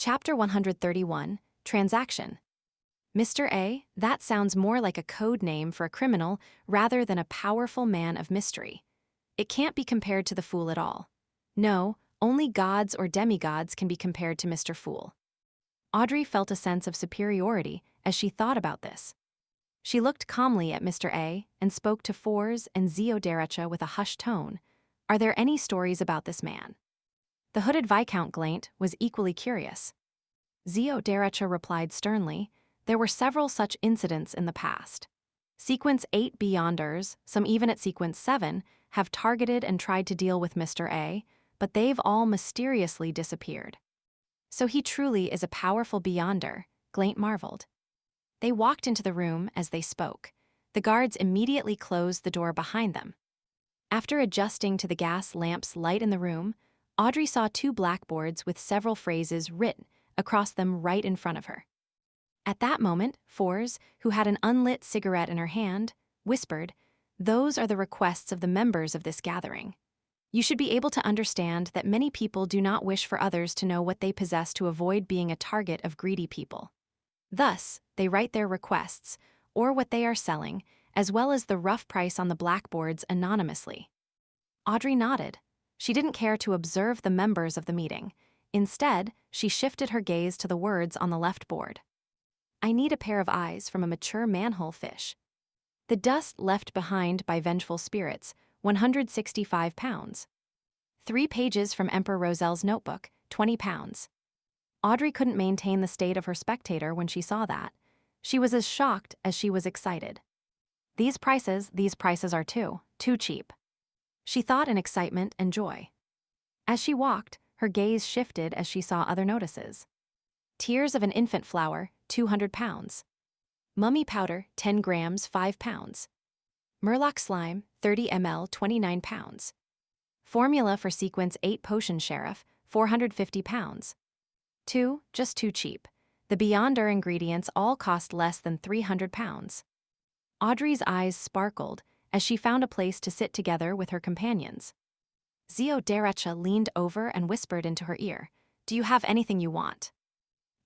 Chapter 131, Transaction. Mr. A, that sounds more like a code name for a criminal rather than a powerful man of mystery. It can't be compared to the Fool at all. No, only gods or demigods can be compared to Mr. Fool. Audrey felt a sense of superiority as she thought about this. She looked calmly at Mr. A and spoke to Fours and Zio Derecha with a hushed tone. Are there any stories about this man? The hooded Viscount Glaint was equally curious. Zio Derecha replied sternly, there were several such incidents in the past. Sequence 8 Beyonders, some even at Sequence 7, have targeted and tried to deal with Mr. A, but they've all mysteriously disappeared. So he truly is a powerful Beyonder, Glaint marveled. They walked into the room as they spoke. The guards immediately closed the door behind them. After adjusting to the gas lamp's light in the room, Audrey saw two blackboards with several phrases written across them right in front of her. At that moment, Fours, who had an unlit cigarette in her hand, whispered, "Those are the requests of the members of this gathering. You should be able to understand that many people do not wish for others to know what they possess to avoid being a target of greedy people. Thus, they write their requests, or what they are selling, as well as the rough price on the blackboards anonymously." Audrey nodded. She didn't care to observe the members of the meeting. Instead, she shifted her gaze to the words on the left board. I need a pair of eyes from a mature manhole fish. The dust left behind by vengeful spirits, 165 pounds. 3 pages from Emperor Rozel's notebook, 20 pounds. Audrey couldn't maintain the state of her spectator when she saw that. She was as shocked as she was excited. These prices are too cheap. She thought in excitement and joy. As she walked, her gaze shifted as she saw other notices. Tears of an infant flower, 200 pounds. Mummy powder, 10 grams, 5 pounds. Murloc slime, 30 ml, 29 pounds. Formula for Sequence 8 Potion Sheriff, 450 pounds. Just too cheap. The Beyonder ingredients all cost less than 300 pounds. Audrey's eyes sparkled as she found a place to sit together with her companions. Zio Derecha leaned over and whispered into her ear, "Do you have anything you want?"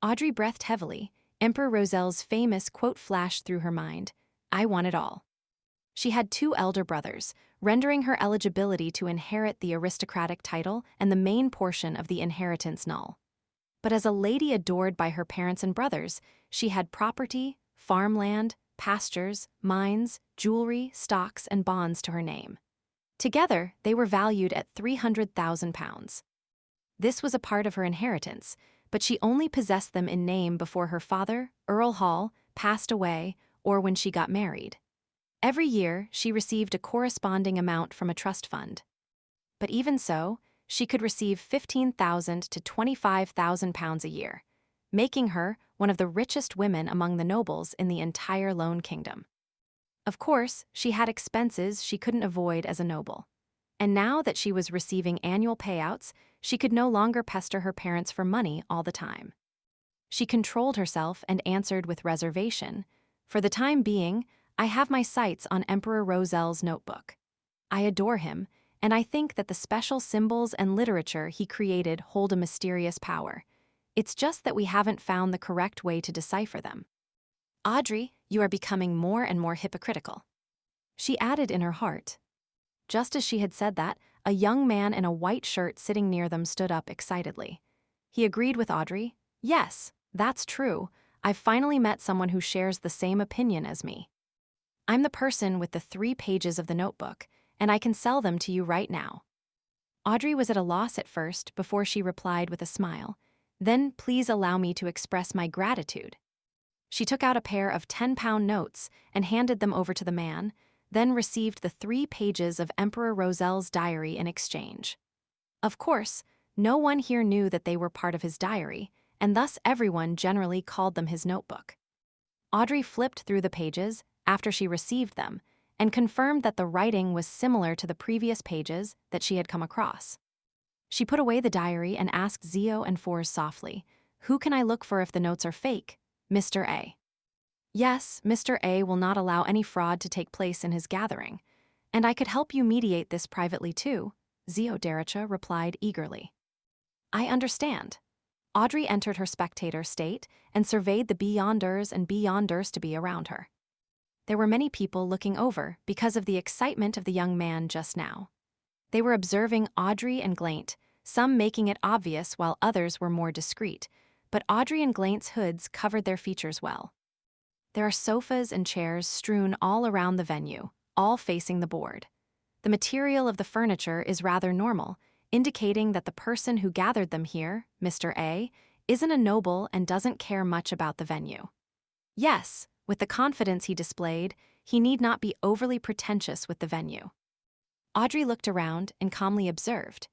Audrey breathed heavily. Emperor Rozel's famous quote flashed through her mind, "I want it all." She had 2 elder brothers, rendering her eligibility to inherit the aristocratic title and the main portion of the inheritance null. But as a lady adored by her parents and brothers, she had property, farmland, pastures, mines, jewelry, stocks, and bonds to her name. Together, they were valued at 300,000 pounds. This was a part of her inheritance, but she only possessed them in name before her father, Earl Hall, passed away or when she got married. Every year, she received a corresponding amount from a trust fund. But even so, she could receive 15,000 to 25,000 pounds a year, making her one of the richest women among the nobles in the entire Lone Kingdom. Of course, she had expenses she couldn't avoid as a noble. And now that she was receiving annual payouts, she could no longer pester her parents for money all the time. She controlled herself and answered with reservation, "For the time being, I have my sights on Emperor Rozel's notebook. I adore him, and I think that the special symbols and literature he created hold a mysterious power. It's just that we haven't found the correct way to decipher them." "Audrey, you are becoming more and more hypocritical," she added in her heart. Just as she had said that, a young man in a white shirt sitting near them stood up excitedly. He agreed with Audrey. "Yes, that's true. I've finally met someone who shares the same opinion as me. I'm the person with the 3 pages of the notebook, and I can sell them to you right now." Audrey was at a loss at first before she replied with a smile, "Then please allow me to express my gratitude." She took out a pair of 10-pound notes and handed them over to the man, then received the 3 pages of Emperor Rozel's diary in exchange. Of course, no one here knew that they were part of his diary, and thus everyone generally called them his notebook. Audrey flipped through the pages after she received them and confirmed that the writing was similar to the previous pages that she had come across. She put away the diary and asked Zio and Fours softly, "Who can I look for if the notes are fake, Mr. A?" "Yes, Mr. A will not allow any fraud to take place in his gathering, and I could help you mediate this privately too," Zio Derecha replied eagerly. "I understand." Audrey entered her spectator state and surveyed the beyonders and beyonders to be around her. There were many people looking over because of the excitement of the young man just now. They were observing Audrey and Glaint, some making it obvious while others were more discreet, but Audrey and Glaint's hoods covered their features well. There are sofas and chairs strewn all around the venue, all facing the board. The material of the furniture is rather normal, indicating that the person who gathered them here, Mr. A, isn't a noble and doesn't care much about the venue. Yes, with the confidence he displayed, he need not be overly pretentious with the venue. Audrey looked around and calmly observed.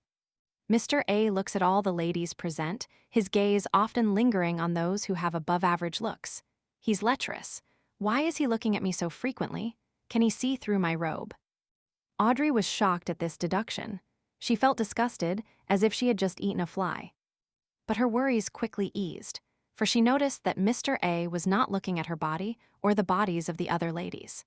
Mr. A looks at all the ladies present, his gaze often lingering on those who have above-average looks. He's lecherous. Why is he looking at me so frequently? Can he see through my robe? Audrey was shocked at this deduction. She felt disgusted, as if she had just eaten a fly. But her worries quickly eased, for she noticed that Mr. A was not looking at her body or the bodies of the other ladies.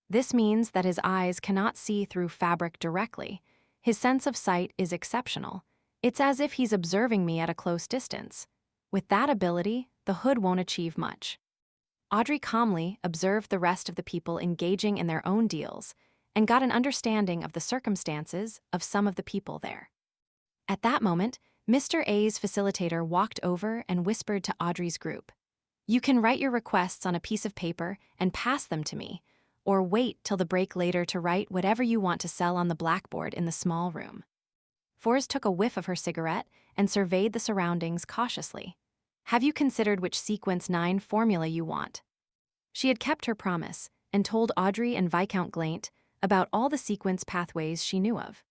This means that his eyes cannot see through fabric directly. His sense of sight is exceptional. It's as if he's observing me at a close distance. With that ability, the hood won't achieve much. Audrey calmly observed the rest of the people engaging in their own deals and got an understanding of the circumstances of some of the people there. At that moment, Mr. A's facilitator walked over and whispered to Audrey's group, "You can write your requests on a piece of paper and pass them to me, or wait till the break later to write whatever you want to sell on the blackboard in the small room." Fours took a whiff of her cigarette and surveyed the surroundings cautiously. "Have you considered which Sequence 9 formula you want?" She had kept her promise and told Audrey and Viscount Glaint about all the sequence pathways she knew of.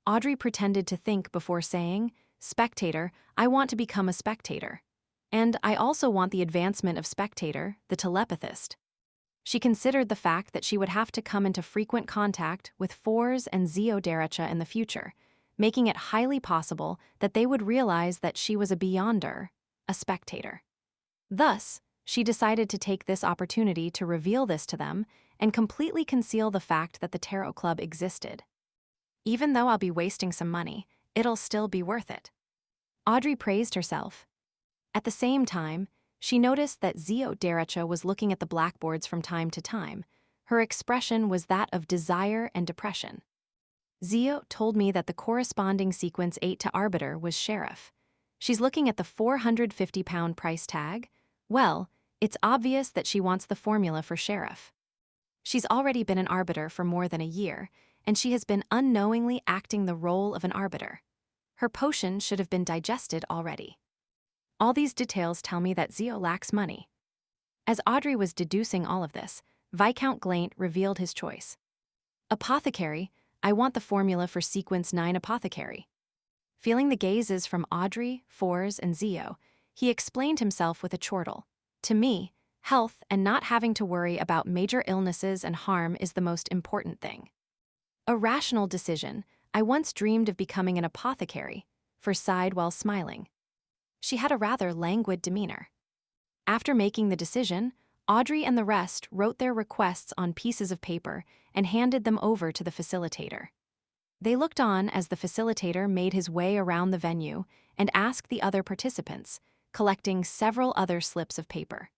Audrey pretended to think before saying, "Spectator, I want to become a spectator. And I also want the advancement of spectator, the telepathist." She considered the fact that she would have to come into frequent contact with Fours and Zio Deracha in the future, making it highly possible that they would realize that she was a beyonder, a spectator. Thus, she decided to take this opportunity to reveal this to them and completely conceal the fact that the Tarot Club existed. Even though I'll be wasting some money, it'll still be worth it. Audrey praised herself. At the same time, she noticed that Zio Deracha was looking at the blackboards from time to time. Her expression was that of desire and depression. "Zio told me that the corresponding sequence 8 to Arbiter was Sheriff. She's looking at the £450 price tag. Well, it's obvious that she wants the formula for Sheriff. She's already been an Arbiter for more than a year, and she has been unknowingly acting the role of an Arbiter. Her potion should have been digested already. All these details tell me that Zio lacks money." As Audrey was deducing all of this, Viscount Glaint revealed his choice. "Apothecary, I want the formula for Sequence 9 Apothecary." Feeling the gazes from Audrey, Fours, and Zio, he explained himself with a chortle. "To me, health and not having to worry about major illnesses and harm is the most important thing. A rational decision. I once dreamed of becoming an apothecary," for sighed while smiling. She had a rather languid demeanor. After making the decision, Audrey and the rest wrote their requests on pieces of paper and handed them over to the facilitator. They looked on as the facilitator made his way around the venue and asked the other participants, collecting several other slips of paper.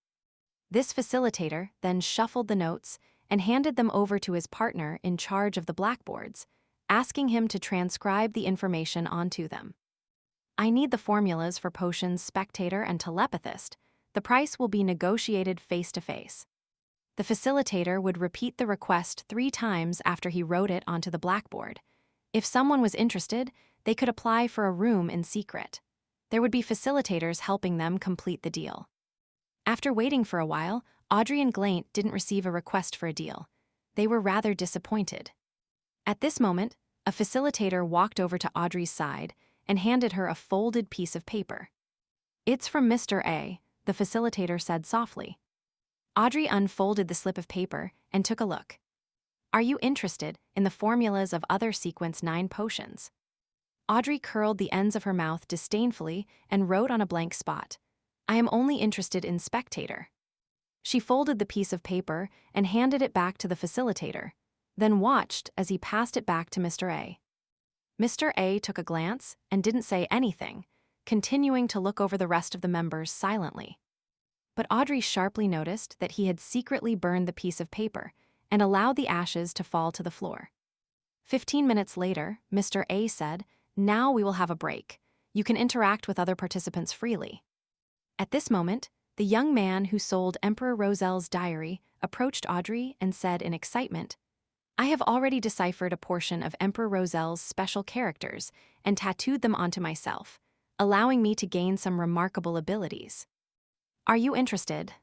This facilitator then shuffled the notes and handed them over to his partner in charge of the blackboards, asking him to transcribe the information onto them. "I need the formulas for potions Spectator and Telepathist. The price will be negotiated face-to-face." The facilitator would repeat the request 3 times after he wrote it onto the blackboard. If someone was interested, they could apply for a room in secret. There would be facilitators helping them complete the deal. After waiting for a while, Audrey and Glaint didn't receive a request for a deal. They were rather disappointed. At this moment, a facilitator walked over to Audrey's side and handed her a folded piece of paper. "It's from Mr. A," the facilitator said softly. Audrey unfolded the slip of paper and took a look. "Are you interested in the formulas of other Sequence 9 potions?" Audrey curled the ends of her mouth disdainfully and wrote on a blank spot, "I am only interested in Spectator." She folded the piece of paper and handed it back to the facilitator, then watched as he passed it back to Mr. A. Mr. A took a glance and didn't say anything, continuing to look over the rest of the members silently. But Audrey sharply noticed that he had secretly burned the piece of paper and allowed the ashes to fall to the floor. 15 minutes later, Mr. A said, "Now we will have a break. You can interact with other participants freely." At this moment, the young man who sold Emperor Roselle's diary approached Audrey and said in excitement, "I have already deciphered a portion of Emperor Roselle's special characters and tattooed them onto myself, allowing me to gain some remarkable abilities. Are you interested?"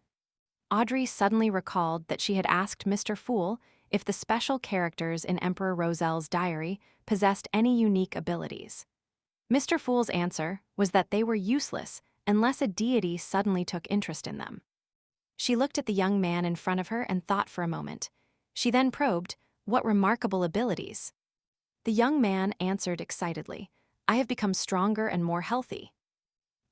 Audrey suddenly recalled that she had asked Mr. Fool if the special characters in Emperor Roselle's diary possessed any unique abilities. Mr. Fool's answer was that they were useless unless a deity suddenly took interest in them. She looked at the young man in front of her and thought for a moment. She then probed, "What remarkable abilities?" The young man answered excitedly, "I have become stronger and more healthy."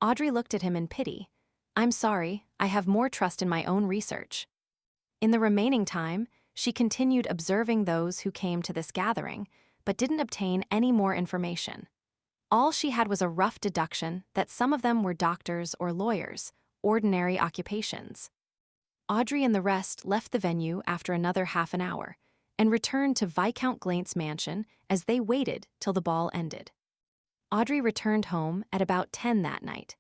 Audrey looked at him in pity. "I'm sorry, I have more trust in my own research." In the remaining time, she continued observing those who came to this gathering, but didn't obtain any more information. All she had was a rough deduction that some of them were doctors or lawyers, ordinary occupations. Audrey and the rest left the venue after another half an hour and returned to Viscount Glaint's mansion as they waited till the ball ended. Audrey returned home at about 10 that night.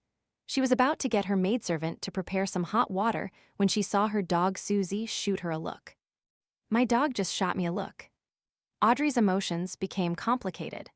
She was about to get her maidservant to prepare some hot water when she saw her dog Susie shoot her a look. "My dog just shot me a look." Audrey's emotions became complicated.